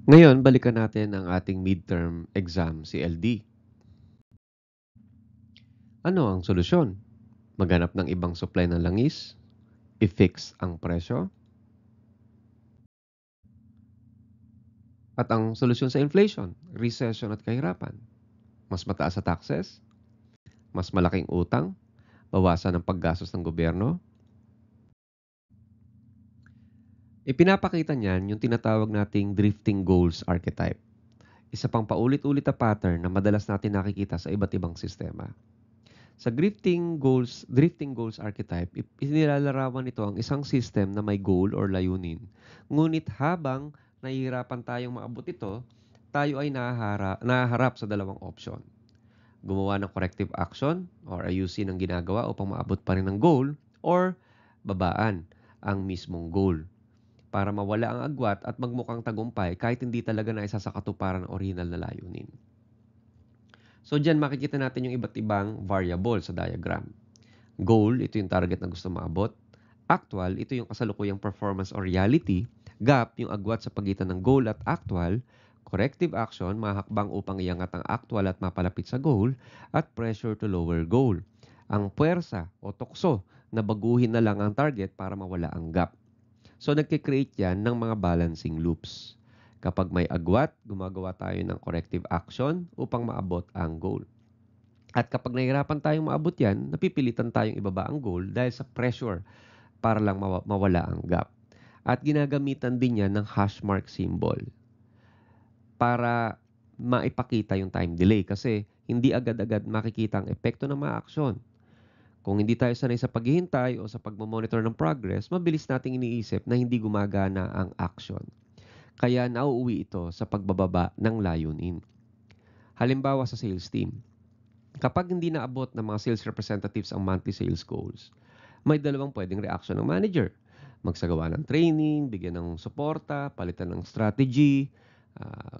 Ngayon, balikan natin ang ating midterm exam, CLD. Ano ang solusyon? Maghanap ng ibang supply ng langis? I-fix ang presyo? At ang solusyon sa inflation, recession at kahirapan? Mas mataas sa taxes? Mas malaking utang? Bawasan ang paggastos ng gobyerno? Ipinapakita niyan yung tinatawag nating drifting goals archetype. Isa pang paulit-ulit na pattern na madalas natin nakikita sa iba't ibang sistema. Sa drifting goals archetype, inilalarawan nito ang isang system na may goal or layunin. Ngunit habang nahihirapan tayong maabot ito, tayo ay nahaharap sa dalawang option. Gumawa ng corrective action or ayusin ang ginagawa upang maabot pa rin ang goal, or babaan ang mismong goal para mawala ang agwat at magmukhang tagumpay kahit hindi talaga naisa sa katuparan ng original na layunin. So dyan makikita natin yung iba't ibang variable sa diagram. Goal, ito yung target na gusto maabot. Actual, ito yung kasalukuyang performance or reality. Gap, yung agwat sa pagitan ng goal at actual. Corrective action, mahakbang upang iangat ang actual at mapalapit sa goal. At pressure to lower goal. Ang puwersa o tukso na baguhin na lang ang target para mawala ang gap. So nagkikreate yan ng mga balancing loops. Kapag may agwat, gumagawa tayo ng corrective action upang maabot ang goal. At kapag nahihirapan tayong maabot yan, napipilitan tayong ibaba ang goal dahil sa pressure para lang mawala ang gap. At ginagamitan din yan ng hash mark symbol para maipakita yung time delay kasi hindi agad-agad makikita ang epekto ng mga aksyon. Kung hindi tayo sanay sa paghihintay o sa pagmamonitor ng progress, mabilis nating iniisip na hindi gumagana ang action. Kaya nauuwi ito sa pagbababa ng layunin. Halimbawa sa sales team, kapag hindi naabot ng mga sales representatives ang monthly sales goals, may dalawang pwedeng reaction ng manager. Magsagawa ng training, bigyan ng suporta, palitan ng strategy,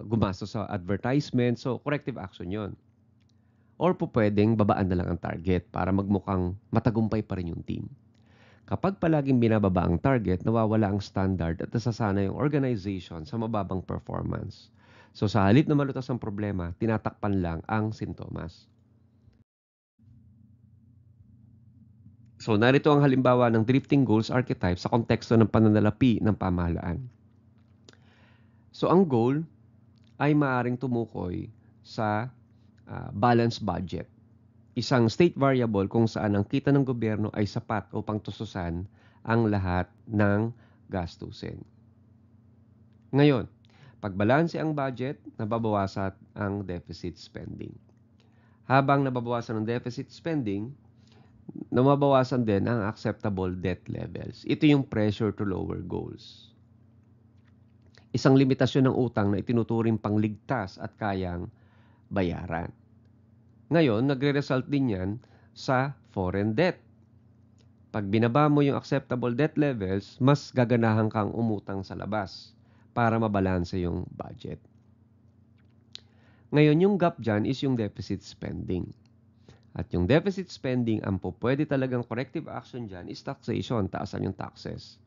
gumastos sa advertisement. So, corrective action yon. Or po pwedeng babaan na lang ang target para magmukhang matagumpay pa rin yung team. Kapag palaging binababa ang target, nawawala ang standard at nasasana yung organization sa mababang performance. So sa halip na malutas ang problema, tinatakpan lang ang sintomas. So narito ang halimbawa ng drifting goals archetype sa konteksto ng pananalapi ng pamahalaan. So ang goal ay maaaring tumukoy sa balanced budget. Isang state variable kung saan ang kita ng gobyerno ay sapat upang tustusan ang lahat ng gastusin. Ngayon, pagbalanse ang budget, nababawasan ang deficit spending. Habang nababawasan ang deficit spending, nababawasan din ang acceptable debt levels. Ito yung pressure to lower goals. Isang limitasyon ng utang na itinuturing pang ligtas at kayang bayaran. Ngayon, nagre-result din yan sa foreign debt. Pag binaba mo yung acceptable debt levels, mas gaganahan kang umutang sa labas para mabalanse yung budget. Ngayon, yung gap dyan is yung deficit spending. At yung deficit spending, ang pwede talagang corrective action dyan is taxation, taasan yung taxes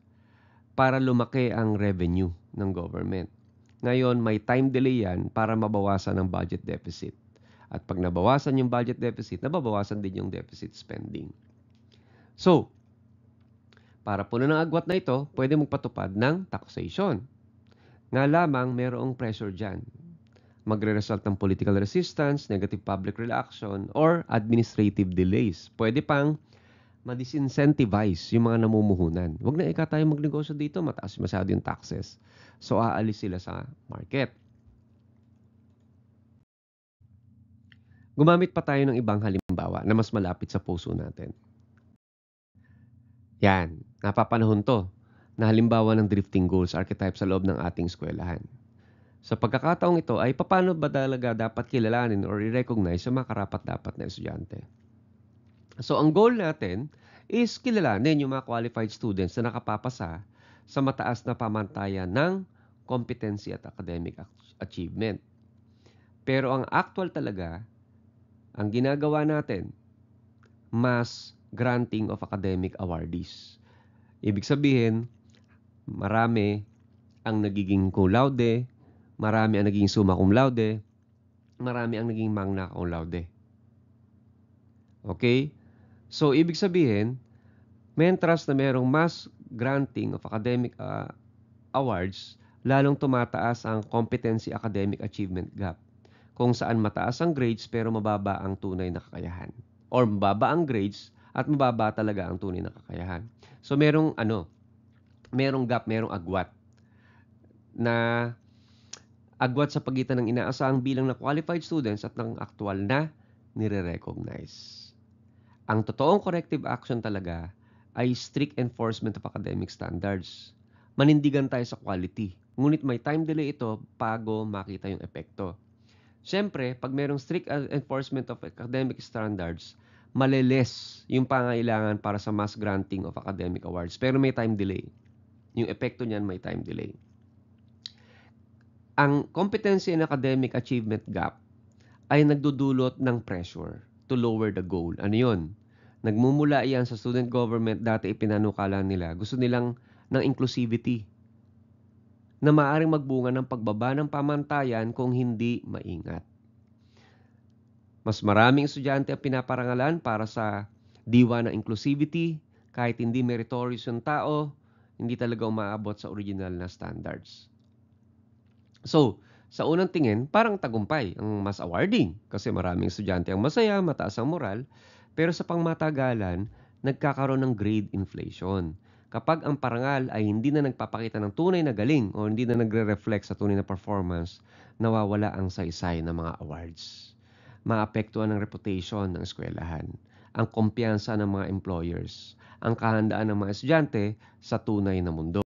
para lumaki ang revenue ng government. Ngayon, may time delay yan para mabawasan ang budget deficit. At pag nabawasan yung budget deficit, nababawasan din yung deficit spending. So, para puno ng agwat na ito, pwede magpatupad ng taxation. Nga lamang mayroong pressure dyan. Magre-result ng political resistance, negative public reaction, or administrative delays. Pwede pang ma-disincentivize yung mga namumuhunan. Huwag na tayo magnegosyo dito, mataas masyado yung taxes. So, aalis sila sa market. Gumamit pa tayo ng ibang halimbawa na mas malapit sa puso natin. Yan, napapanahon to na halimbawa ng drifting goals archetype sa loob ng ating eskwelahan. Sa pagkakataong ito ay paano ba talaga dapat kilalanin or i-recognize sa mga karapat-dapat na estudyante? So ang goal natin is kilalanin yung mga qualified students na nakapapasa sa mataas na pamantayan ng competency at academic achievement. Pero ang actual talaga, ang ginagawa natin, mass granting of academic awardees. Ibig sabihin, marami ang nagiging cum laude, marami ang naging summa cum laude, marami ang naging magna cum laude. Okay? So, ibig sabihin, may trust na merong mass granting of academic awards, lalong tumataas ang competency academic achievement gap, kung saan mataas ang grades pero mababa ang tunay na kakayahan. Or mababa ang grades at mababa talaga ang tunay na kakayahan. So merong gap, merong agwat sa pagitan ng inaasahang bilang na qualified students at ng aktual na nire-recognize. Ang totoong corrective action talaga ay strict enforcement of academic standards. Manindigan tayo sa quality. Ngunit may time delay ito bago makita yung epekto. Siyempre, pag merong strict enforcement of academic standards, maliles yung pangailangan para sa mass granting of academic awards. Pero may time delay. Yung epekto niyan may time delay. Ang competency and academic achievement gap ay nagdudulot ng pressure to lower the goal. Ano yun? Nagmumula yan sa student government, dati ipinanukala nila. Gusto nilang ng inclusivity na maaaring magbunga ng pagbaba ng pamantayan kung hindi maingat. Mas maraming estudyante ang pinaparangalan para sa diwa ng inclusivity, kahit hindi meritorious yung tao, hindi talaga umaabot sa original na standards. So, sa unang tingin, parang tagumpay ang mas awarding kasi maraming estudyante ang masaya, mataas ang moral, pero sa pangmatagalan, nagkakaroon ng grade inflation. Kapag ang parangal ay hindi na nagpapakita ng tunay na galing o hindi na nagre-reflect sa tunay na performance, nawawala ang saysay ng mga awards. Maapektuhan ang reputation ng eskwelahan, ang kumpiyansa ng mga employers, ang kahandaan ng mga estudyante sa tunay na mundo.